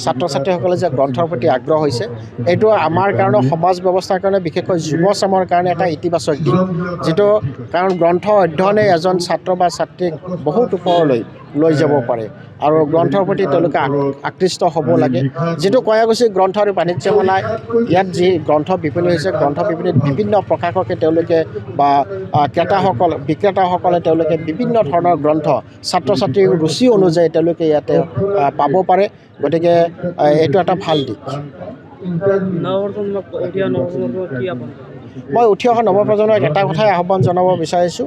ছাত্ৰ ছাত্ৰীসকলে যে গ্ৰন্থৰ প্ৰতি আগ্ৰহ হৈছে এইটো আমাৰ কাৰণে সমাজ ব্যৱস্থাৰ কাৰণে বিশেষকৈ যুৱ চামৰ কাৰণে এটা ইতিবাচক দিশ যিটো কাৰণ গ্ৰন্থ অধ্যয়নে এজন ছাত্ৰ বা ছাত্ৰীক বহুত ওপৰলৈ লৈ যাব পাৰে আৰু গ্ৰন্থৰ প্ৰতি তেওঁলোকে আকৃষ্ট হ'ব লাগে যিটো কয়াকুছি গ্ৰন্থ আৰু বাণিজ্য মেলাই ইয়াত যি গ্ৰন্থ বিপণী হৈছে গ্ৰন্থ বিপণীত বিভিন্ন প্ৰকাশকে তেওঁলোকে বা বিক্ৰেতাসকলে তেওঁলোকে বিভিন্ন ধৰণৰ গ্ৰন্থ ছাত্ৰ ছাত্ৰীৰ ৰুচি অনুযায়ী তেওঁলোকে ইয়াতে পাব পাৰে গতিকে এইটো এটা ভাল দিশ মই উঠি অহা নৱপ্ৰজন্মক এটা কথাই আহ্বান জনাব বিচাৰিছোঁ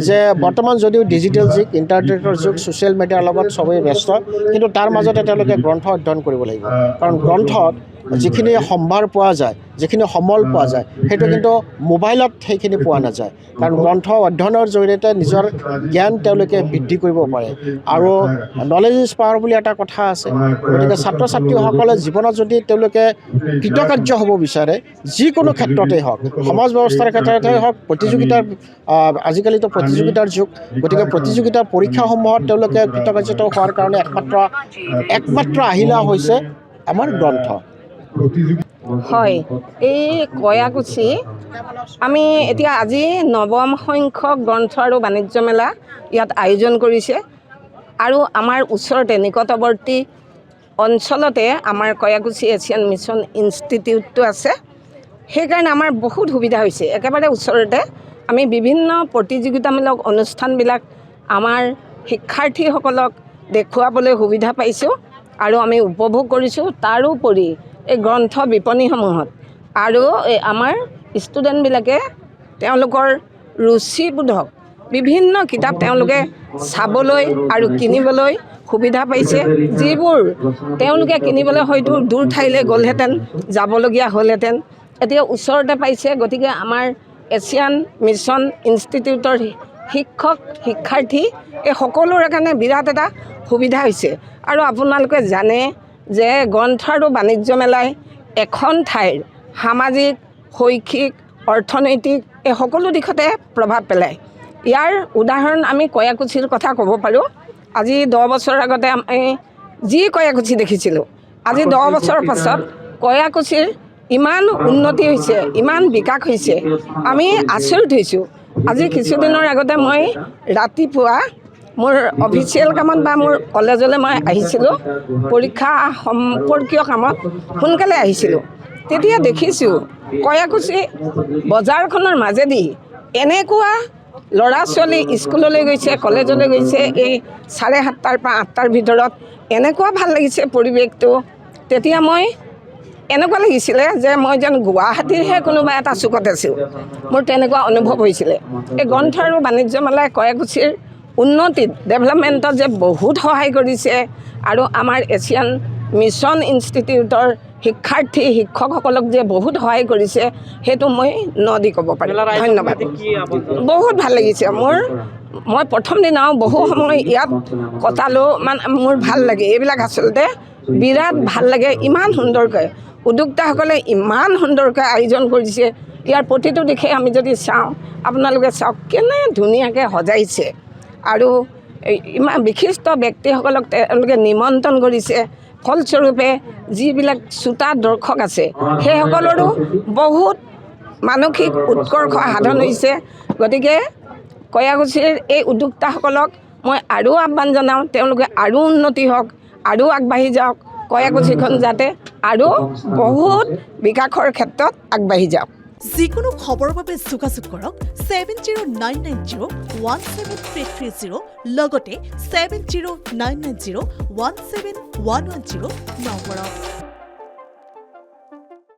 যে বৰ্তমান যদিও ডিজিটেল যুগ ইণ্টাৰনেটৰ যুগ ছ'চিয়েল মিডিয়াৰ লগত চবেই ব্যস্ত কিন্তু তাৰ মাজতে তেওঁলোকে গ্ৰন্থ অধ্যয়ন কৰিব লাগিব কাৰণ গ্ৰন্থত যিখিনি সম্ভাৰ পোৱা যায় যিখিনি সমল পোৱা যায় সেইটো কিন্তু মোবাইলত সেইখিনি পোৱা নাযায় কাৰণ গ্ৰন্থ অধ্যয়নৰ জৰিয়তে নিজৰ জ্ঞান তেওঁলোকে বৃদ্ধি কৰিব পাৰে আৰু নলেজ ইজ পাৱাৰ বুলি এটা কথা আছে গতিকে ছাত্ৰ ছাত্ৰীসকলে জীৱনত যদি তেওঁলোকে কৃতকাৰ্য হ'ব বিচাৰে যিকোনো ক্ষেত্ৰতেই হওক সমাজ ব্যৱস্থাৰ ক্ষেত্ৰতেই হওক প্ৰতিযোগিতাৰ আজিকালিতো প্ৰতিযোগিতাৰ যুগ গতিকে প্ৰতিযোগিতাৰ পৰীক্ষাসমূহত তেওঁলোকে কৃতকাৰ্যতা হোৱাৰ কাৰণে একমাত্ৰ আহিলা হৈছে আমাৰ গ্ৰন্থ হয় এই কয়াকুছি আমি এতিয়া আজি ৯ম সংখ্যক গ্ৰন্থ আৰু বাণিজ্য মেলা ইয়াত আয়োজন কৰিছে আৰু আমাৰ ওচৰতে নিকটৱৰ্তী অঞ্চলতে আমাৰ কয়াকুছি এছিয়ান মিছন ইনষ্টিটিউটটো আছে সেইকাৰণে আমাৰ বহুত সুবিধা হৈছে একেবাৰে ওচৰতে আমি বিভিন্ন প্ৰতিযোগিতামূলক অনুষ্ঠানবিলাক আমাৰ শিক্ষাৰ্থীসকলক দেখুৱাবলৈ সুবিধা পাইছোঁ আৰু আমি উপভোগ কৰিছোঁ তাৰোপৰি এই গ্ৰন্থ বিপণীসমূহত আৰু আমাৰ ষ্টুডেণ্টবিলাকে তেওঁলোকৰ ৰুচিবোধক বিভিন্ন কিতাপ তেওঁলোকে চাবলৈ আৰু কিনিবলৈ সুবিধা পাইছে যিবোৰ তেওঁলোকে কিনিবলৈ হয়তো দূৰ ঠাইলৈ গ'লহেঁতেন যাবলগীয়া হ'লহেঁতেন এতিয়া ওচৰতে পাইছে গতিকে আমাৰ এছিয়ান মিছন ইনষ্টিটিউটৰ শিক্ষক শিক্ষাৰ্থী এই সকলোৰে কাৰণে বিৰাট এটা সুবিধা হৈছে আৰু আপোনালোকে জানে যে গ্ৰন্থ আৰু বাণিজ্য মেলাই এখন ঠাইৰ সামাজিক শৈক্ষিক অৰ্থনৈতিক এই সকলো দিশতে প্ৰভাৱ পেলায় ইয়াৰ উদাহৰণ আমি কয়াকুছিৰ কথা ক'ব পাৰোঁ আজি 10 বছৰ আগতে আমি যি কয়াকুছি দেখিছিলোঁ আজি 10 বছৰৰ পাছত কয়াকুছিৰ ইমান উন্নতি হৈছে ইমান বিকাশ হৈছে আমি আচৰিত হৈছোঁ আজি কিছুদিনৰ আগতে মই ৰাতিপুৱা মোৰ অফিচিয়েল কামত বা মোৰ কলেজলৈ মই আহিছিলোঁ পৰীক্ষা সম্পৰ্কীয় কামত সোনকালে আহিছিলোঁ তেতিয়া দেখিছোঁ কয়াকুছি বজাৰখনৰ মাজেদি এনেকুৱা ল'ৰা ছোৱালী স্কুললৈ গৈছে কলেজলৈ গৈছে এই 7:30 পৰা 8টাৰ ভিতৰত এনেকুৱা ভাল লাগিছে পৰিৱেশটো তেতিয়া মই এনেকুৱা লাগিছিলে যে মই যেন গুৱাহাটীৰহে কোনোবা এটা চুকত আছোঁ মোৰ তেনেকুৱা অনুভৱ হৈছিলে এই গ্ৰন্থ আৰু বাণিজ্য মেলাই কয়াকুছিৰ উন্নতিত ডেভেলপমেণ্টত যে বহুত সহায় কৰিছে আৰু আমাৰ এছিয়ান মিছন ইনষ্টিটিউটৰ শিক্ষাৰ্থী শিক্ষকসকলক যে বহুত সহায় কৰিছে সেইটো মই নদি ক'ব পাৰিম ধন্যবাদ বহুত ভাল লাগিছে মই প্ৰথম দিনাও বহু সময় ইয়াত কটালোঁ মানে মোৰ ভাল লাগে এইবিলাক আচলতে বিৰাট ভাল লাগে ইমান সুন্দৰকৈ উদ্যোক্তাসকলে ইমান সুন্দৰকৈ আয়োজন কৰিছে ইয়াৰ প্ৰতিটো দিশে আমি যদি চাওঁ আপোনালোকে চাওক কেনে ধুনীয়াকৈ সজাইছে আৰু ইমান বিশিষ্ট ব্যক্তিসকলক তেওঁলোকে নিমন্ত্ৰণ কৰিছে ফলস্বৰূপে যিবিলাক শ্ৰোতা দৰ্শক আছে সেইসকলৰো বহুত মানসিক উৎকৰ্ষ সাধন হৈছে গতিকে কয়াকুছিৰ এই উদ্যোক্তাসকলক মই আৰু আহ্বান জনাওঁ তেওঁলোকে আৰু উন্নতি হওক আৰু আগবাঢ়ি যাওক কয়াকুছিখন যাতে আৰু বহুত বিকাশৰ ক্ষেত্ৰত আগবাঢ়ি যাওক যিকোনো খবৰৰ বাবে যোগাযোগ কৰক 7099017330 লগতে 7099017110 নম্বৰত